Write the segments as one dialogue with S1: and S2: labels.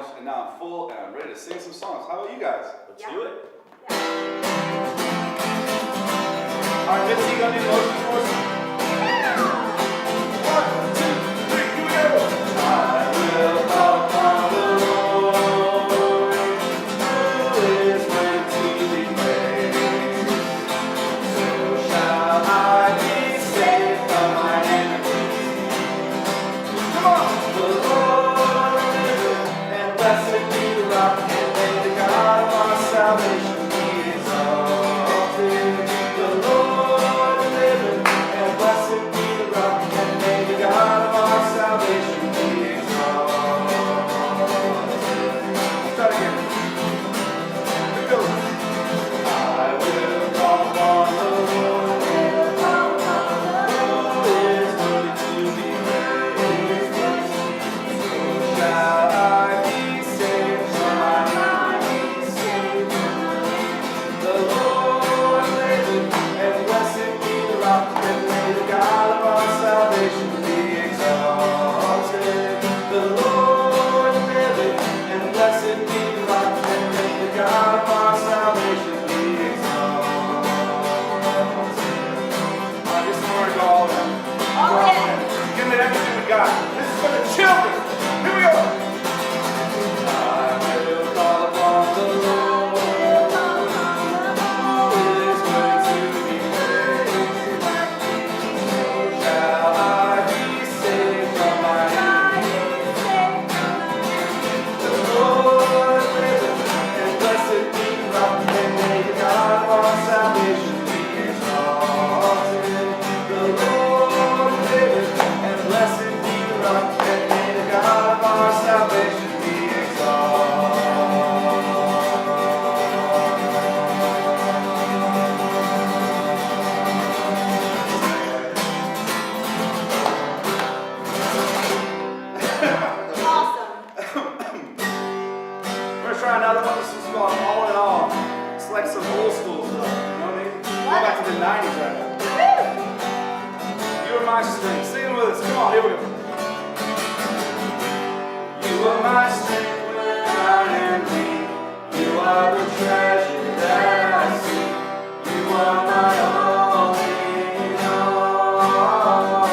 S1: knowledge, and now I'm full, and I'm ready to sing some songs. How about you guys?
S2: Let's do it.
S1: All right, Mitzi, you got any emotions for us? 1, 2, 3, here we go. I will call upon the Lord, who is ready to be praised. So shall I be saved from my enemies. Come on! The Lord liveth, and blessed be the rock, and may the God of our salvation be exalted. The Lord liveth, and blessed be the rock, and may the God of our salvation be exalted. Start again. Here we go. I will call upon the Lord, who is worthy to be praised. So shall I be saved from my enemies. The Lord liveth, and blessed be the rock, and may the God of our salvation be exalted. The Lord liveth, and blessed be the rock, and may the God of our salvation be exalted. This morning, all of them. Give me everything we got. This is for the children. Here we go. I will call upon the Lord, who is worthy to be praised. So shall I be saved from my enemies. The Lord liveth, and blessed be the rock, and may the God of our salvation be exalted. The Lord liveth, and blessed be the rock, and may the God of our salvation be
S2: Awesome.
S1: We're gonna try another one. This is called All in All. It's like some old school stuff. You know what I mean? Go back to the 90s right now. You are my strength. Sing it with us. Come on, here we go. You are my strength when I am weak. You are the treasure that I seek. You are my all in all.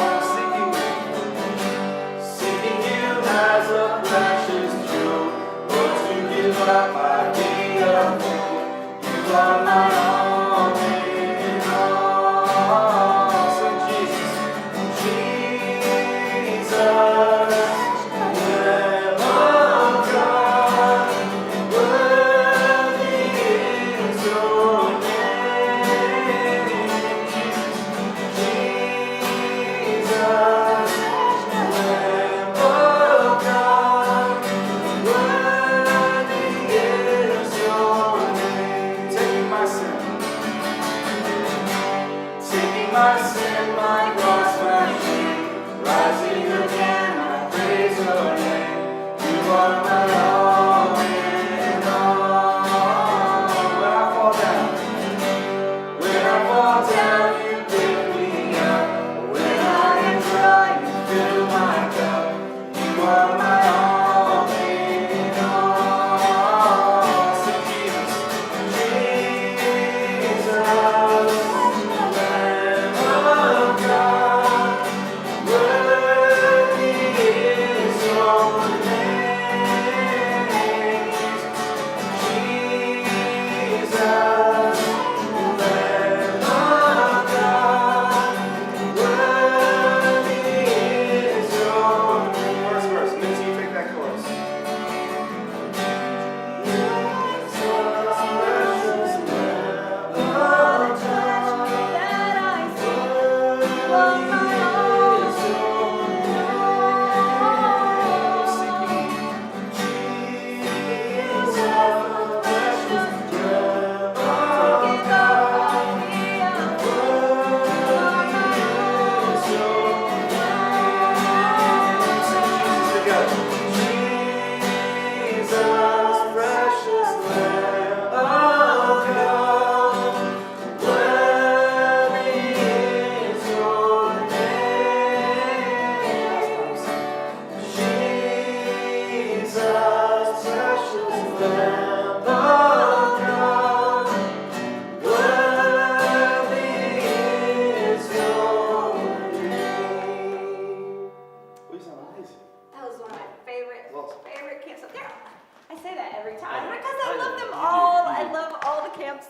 S1: Seeking you as a precious jewel. Lord, to give up my need of fool. You are my all in all. Sing Jesus. Jesus, Lamb of God, worthy is your name. Jesus, Lamb of God, worthy is your name. Taking my sin, my cross, my shame, rising again, I praise your name. You are my all in all. When I fall down, you pick me up. When I am dry, you fill my cup. You are my all in all. Sing Jesus, Jesus, Lamb of God, worthy is your name. Jesus, Lamb of God, worthy is your name. First verse, Mitzi,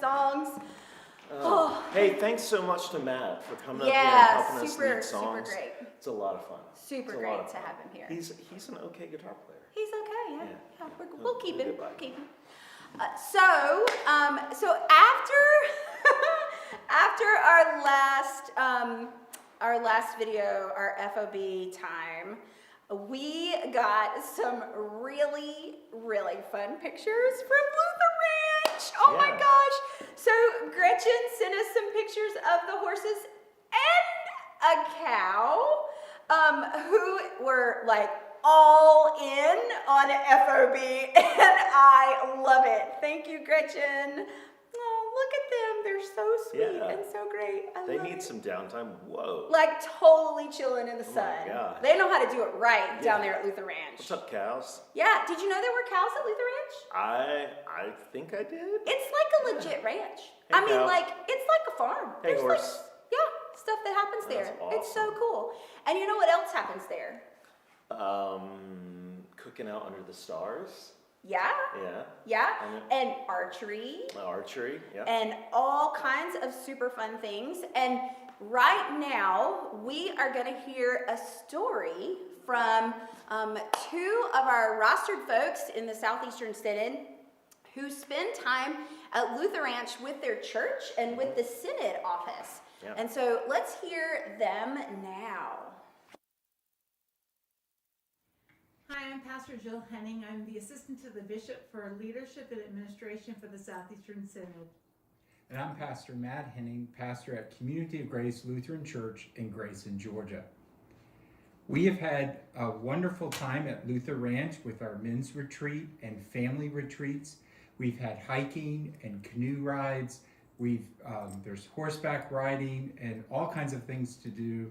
S2: songs.
S1: Hey, thanks so much to Matt for coming up here and
S2: Yeah,
S1: helping us
S2: super
S1: lead songs.
S2: great.
S1: It's a lot of fun.
S2: Super
S1: It's a lot
S2: great
S1: of
S2: to
S1: fun.
S2: have him here.
S1: He's an okay guitar player.
S2: He's okay, yeah.
S1: Yeah.
S2: We'll keep him.
S1: Good
S2: We'll
S1: bud.
S2: keep him. So after after our last video, our FOB time, we got some really, really fun pictures from Luther Ranch. Oh my
S1: Yeah.
S2: gosh. So Gretchen sent us some pictures of the horses and a cow who were like all in on FOB, and I love it. Thank you, Gretchen. Oh, look at them. They're so sweet
S1: Yeah.
S2: and so great. I
S1: They
S2: love
S1: need
S2: it.
S1: some downtime. Whoa.
S2: Like totally chilling in the
S1: Oh my
S2: sun.
S1: God.
S2: They know how to do it right down
S1: Yeah.
S2: there at Luther Ranch.
S1: What's up, cows?
S2: Yeah, did you know there were cows at Luther Ranch?
S1: I think I did.
S2: It's like a legit ranch.
S1: Hey,
S2: I mean,
S1: cow.
S2: like, it's like a farm.
S1: Hey,
S2: There's
S1: horse.
S2: like, yeah, stuff that happens
S1: That's
S2: there. It's so
S1: awesome.
S2: cool. And you know what else happens there?
S1: Cooking out under the stars.
S2: Yeah,
S1: Yeah.
S2: yeah.
S1: And-
S2: And archery.
S1: Archery. Yeah.
S2: And all kinds of super fun things. And right now, we are going to hear a story from two of our rostered folks in the Southeastern Synod who spend time at Luther Ranch with their church and with the Synod office.
S1: Yeah.
S2: And so let's hear them now.
S3: Hi, I'm Pastor Jill Henning. I'm the assistant to the bishop for leadership and administration for the Southeastern Synod.
S4: And I'm Pastor Matt Henning, pastor at Community of Grace Lutheran Church in Grayson, Georgia. We have had a wonderful time at Luther Ranch with our men's retreat and family retreats. We've had hiking and canoe rides. There's horseback riding and all kinds of things to do.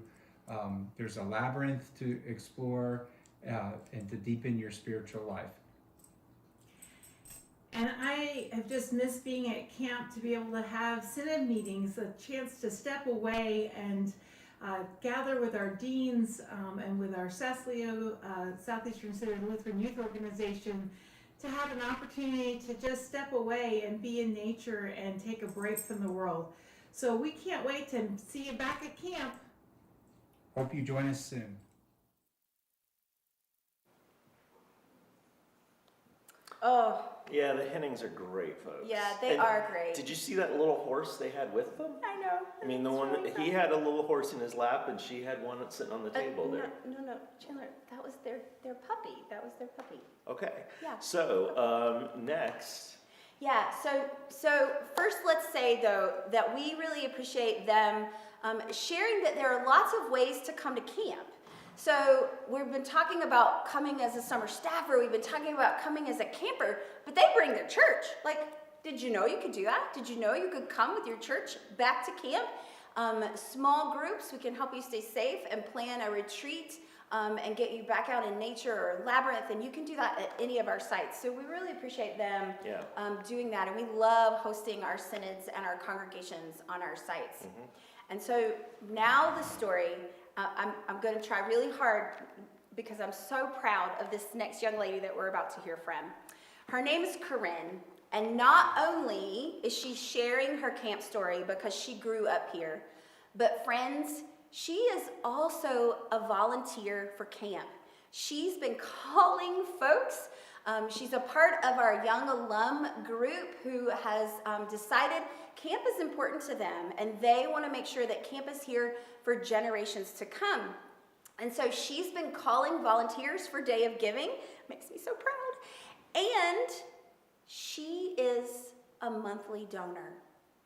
S4: There's a labyrinth to explore and to deepen your spiritual life.
S3: And I have just missed being at camp to be able to have synod meetings, a chance to step away and gather with our deans and with our SASLEO, Southeastern Synod Lutheran Youth Organization, to have an opportunity to just step away and be in nature and take a break from the world. So we can't wait to see you back at camp.
S4: Hope you join us soon.
S2: Oh,
S1: Yeah, the Hennings are great folks.
S2: yeah, they
S1: And
S2: are great.
S1: Did you see that little horse they had with them?
S2: I know.
S1: I mean, the
S2: It's
S1: one
S2: really
S1: that he
S2: fun.
S1: had a little horse in his lap, and she had one that's sitting on the table there.
S2: No, Chandler, that was their puppy. That was their puppy.
S1: Okay.
S2: Yeah.
S1: So next.
S2: Yeah, so first let's say though that we really appreciate them sharing that there are lots of ways to come to camp. So we've been talking about coming as a summer staffer, we've been talking about coming as a camper, but they bring their church. Like, did you know you could do that? Did you know you could come with your church back to camp? Small groups, we can help you stay safe and plan a retreat and get you back out in nature or labyrinth, and you can do that at any of our sites. So we really appreciate them doing that, and we love hosting our synods and our congregations on our sites. And so now the story, I'm going to try really hard because I'm so proud of this next young lady that we're about to hear from. Her name is Corinne, and not only is she sharing her camp story because she grew up here, but friends, she is also a volunteer for camp. She's been calling folks. She's a part of our young alum group who has decided camp is important to them, and they want to make sure that camp is here for generations to come. And so she's been calling volunteers for Day of Giving. Makes me so proud. And she is a monthly donor.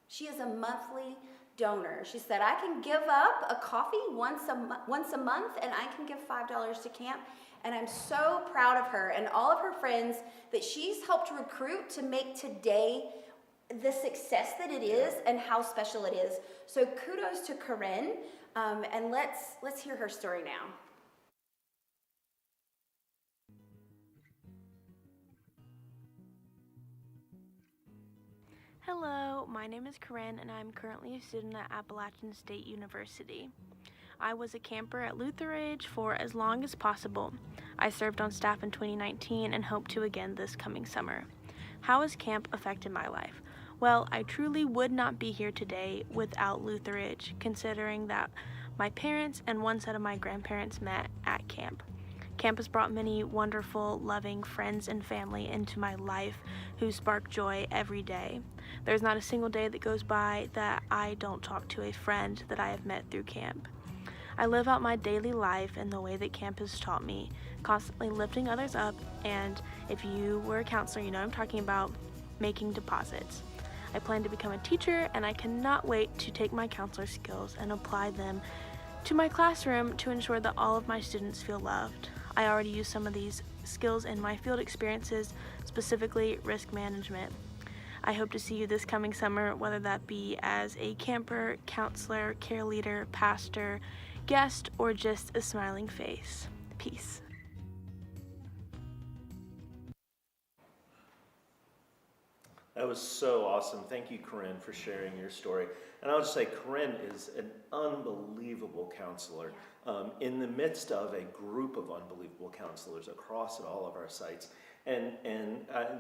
S2: She is a monthly donor. She said, I can give up a coffee once a month, and I can give $5 to camp. And I'm so proud of her and all of her friends that she's helped recruit to make today the success that it is and how special it is. So kudos to Corinne, and let's hear her story now.
S5: Hello, my name is Corinne, and I'm currently a student at Appalachian State University. I was a camper at Luther Ranch for as long as possible. I served on staff in 2019 and hope to again this coming summer. How has camp affected my life? Well, I truly would not be here today without Luther Ridge, considering that my parents and one set of my grandparents met at camp. Camp has brought many wonderful, loving friends and family into my life who spark joy every day. There's not a single day that goes by that I don't talk to a friend that I have met through camp. I live out my daily life in the way that camp has taught me, constantly lifting others up, and if you were a counselor, you know what I'm talking about, making deposits. I plan to become a teacher, and I cannot wait to take my counselor skills and apply them to my classroom to ensure that all of my students feel loved. I already use some of these skills in my field experiences, specifically risk management. I hope to see you this coming summer, whether that be as a camper, counselor, care leader, pastor, guest, or just a smiling face. Peace.
S1: That was so awesome. Thank you, Corinne, for sharing your story. And I'll just say, Corinne is an unbelievable counselor in the midst of a group of unbelievable counselors across at all of our sites. And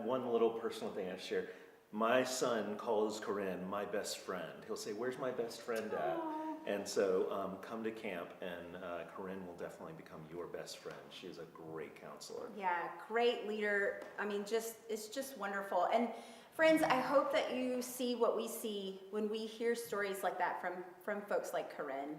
S1: one little personal thing I share, my son calls Corinne my best friend. He'll say, "Where's my best friend at?"
S2: Aww.
S1: And so come to camp, and Corinne will definitely become your best friend. She is a great counselor.
S2: Yeah, great leader. I mean, it's just wonderful. And friends, I hope that you see what we see when we hear stories like that from folks like Corinne.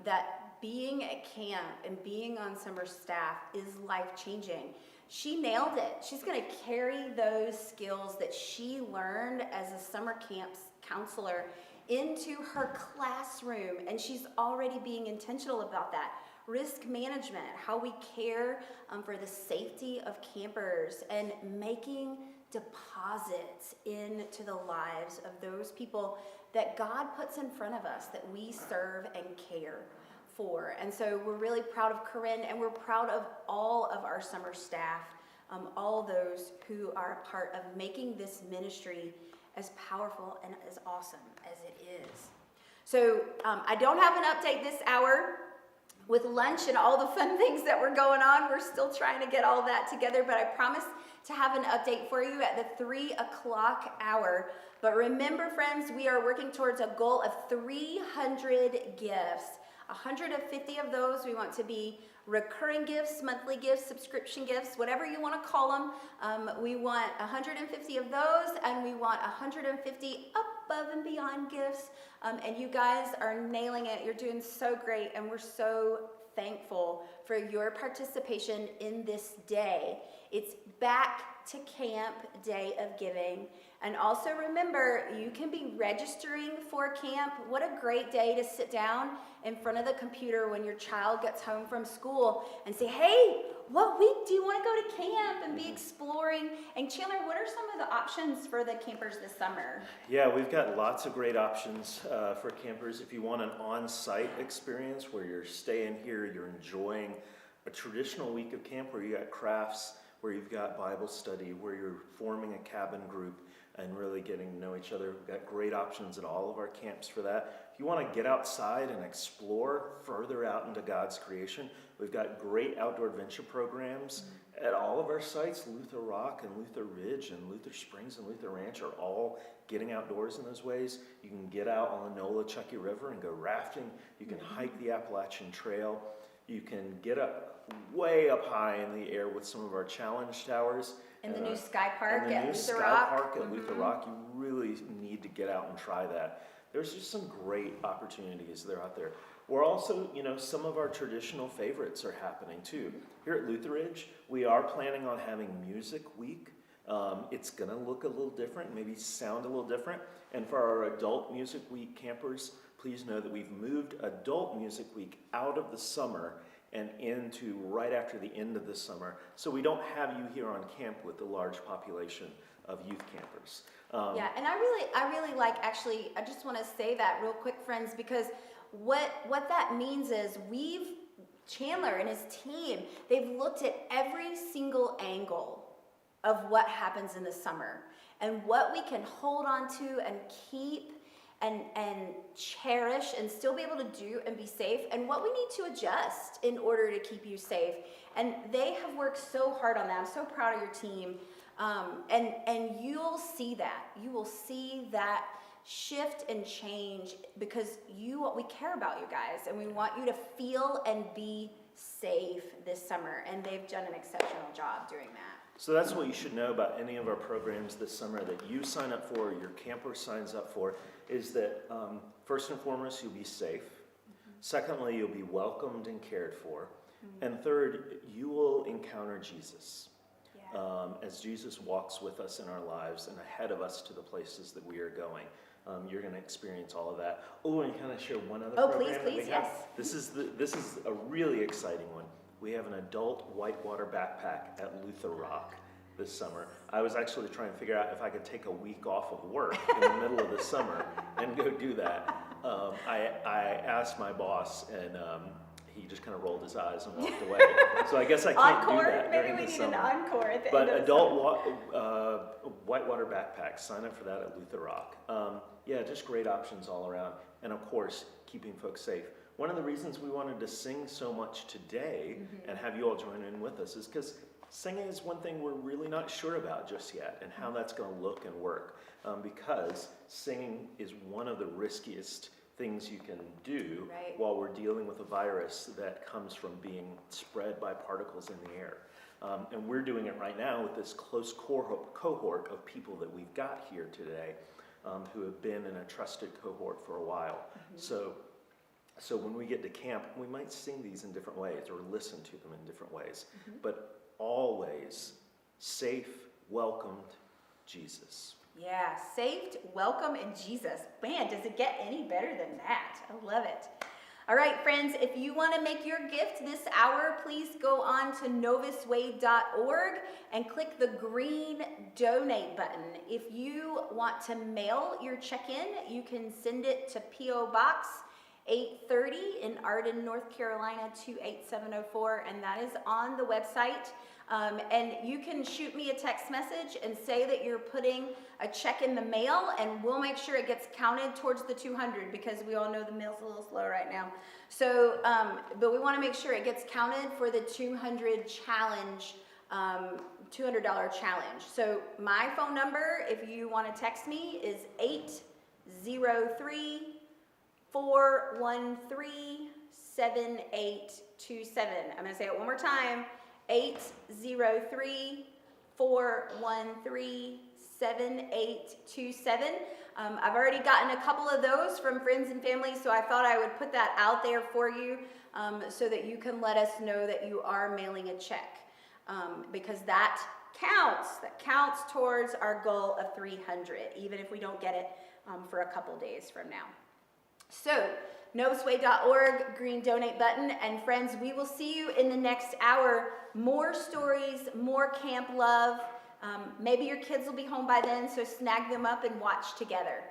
S2: That being at camp and being on summer staff is life-changing. She nailed it. She's going to carry those skills that she learned as a summer camp counselor into her classroom, and she's already being intentional about that. Risk management, how we care for the safety of campers, and making deposits into the lives of those people that God puts in front of us that we serve and care for. And so we're really proud of Corinne, and we're proud of all of our summer staff, all those who are a part of making this ministry as powerful and as awesome as it is. So I don't have an update this hour with lunch and all the fun things that were going on. We're still trying to get all that together, but I promise to have an update for you at the 3 o'clock hour. But remember, friends, we are working towards a goal of 300 gifts. 150 of those we want to be recurring gifts, monthly gifts, subscription gifts, whatever you want to call them. We want 150 of those, and we want 150 above and beyond gifts. And you guys are nailing it. You're doing so great, and we're so thankful for your participation in this day. It's back to camp day of giving. And also remember, you can be registering for camp. What a great day to sit down in front of the computer when your child gets home from school and say, "Hey, what week do you want to go to camp?" and be exploring. And Chandler, what are some of the options for the campers this summer?
S1: Yeah, we've got lots of great options for campers. If you want an on-site experience where you're staying here, you're enjoying a traditional week of camp where you got crafts, where you've got Bible study, where you're forming a cabin group and really getting to know each other. We've got great options at all of our camps for that. If you want to get outside and explore further out into God's creation, we've got great outdoor adventure programs at all of our sites. Luther Rock and Luther Ridge and Luther Springs and Luther Ranch are all getting outdoors in those ways. You can get out on the Nola-Chucky River and go rafting. You can hike the Appalachian Trail. You can get up way up high in the air with some of our challenge towers.
S2: And the new Sky Park
S1: and the
S2: at
S1: new
S2: Luther
S1: Sky
S2: Rock.
S1: Park at Luther Rock. You really need to get out and try that. There's just some great opportunities that are out there. We're also, some of our traditional favorites are happening too. Here at Luther Ridge, we are planning on having Music Week. It's going to look a little different, maybe sound a little different. And for our Adult Music Week campers, please know that we've moved Adult Music Week out of the summer and into right after the end of the summer. So we don't have you here on camp with the large population of youth campers.
S2: Yeah, and I really like, actually, I just want to say that real quick, friends, because what that means is Chandler and his team, they've looked at every single angle of what happens in the summer and what we can hold on to and keep and cherish and still be able to do and be safe, and what we need to adjust in order to keep you safe. And they have worked so hard on that. I'm so proud of your team. And you'll see that. You will see that shift and change because we care about you guys, and we want you to feel and be safe this summer. And they've done an exceptional job doing that.
S1: So that's what you should know about any of our programs this summer that you sign up for, your camper signs up for, is that first and foremost, you'll be safe. Secondly, you'll be welcomed and cared for. And third, you will encounter Jesus. As Jesus walks with us in our lives and ahead of us to the places that we are going. You're going to experience all of that. Oh, and can I share one other program that we have?
S2: Yes.
S1: This is a really exciting one. We have an adult whitewater backpack at Luther Rock this summer. I was actually trying to figure out if I could take a week off of work in the middle of the summer and go do that. I asked my boss, and he just kind of rolled his eyes and walked away. So I guess I can't do that
S2: Maybe
S1: during
S2: we
S1: the
S2: need
S1: summer.
S2: an encore at the
S1: But
S2: end of
S1: adult whitewater backpacks, sign up for that at Luther Rock. Yeah, just great options all around. And of course, keeping folks safe. One of the reasons we wanted to sing so much today and have you all join in with us is because singing is one thing we're really not sure about just yet and how that's going to look and work. Because singing is one of the riskiest things you can do while we're dealing with a virus that comes from being spread by particles in the air. And we're doing it right now with this close cohort of people that we've got here today who have been in a trusted cohort for a while. So when we get to camp, we might sing these in different ways or listen to them in different ways. But always safe, welcomed, Jesus.
S2: Yeah, saved, welcome, and Jesus. Man, does it get any better than that? I love it. All right, friends, if you want to make your gift this hour, please go on to novusway.org and click the green donate button. If you want to mail your check-in, you can send it to P.O. Box 830 in Arden, North Carolina 28704, and that is on the website. And you can shoot me a text message and say that you're putting a check in the mail, and we'll make sure it gets counted towards the 200 because we all know the mail's a little slow right now. So, but we want to make sure it gets counted for the 200 challenge, $200 challenge. So my phone number, if you want to text me, is 803-413-7827. I'm going to say it one more time. 803-413-7827. I've already gotten a couple of those from friends and family, so I thought I would put that out there for you so that you can let us know that you are mailing a check because that counts. That counts towards our goal of 300, even if we don't get it for a couple days from now. So, novusway.org, green donate button, and friends, we will see you in the next hour. More stories, more camp love. Maybe your kids will be home by then, so snag them up and watch together.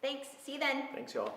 S2: Thanks. See you then.
S1: Thanks, y'all.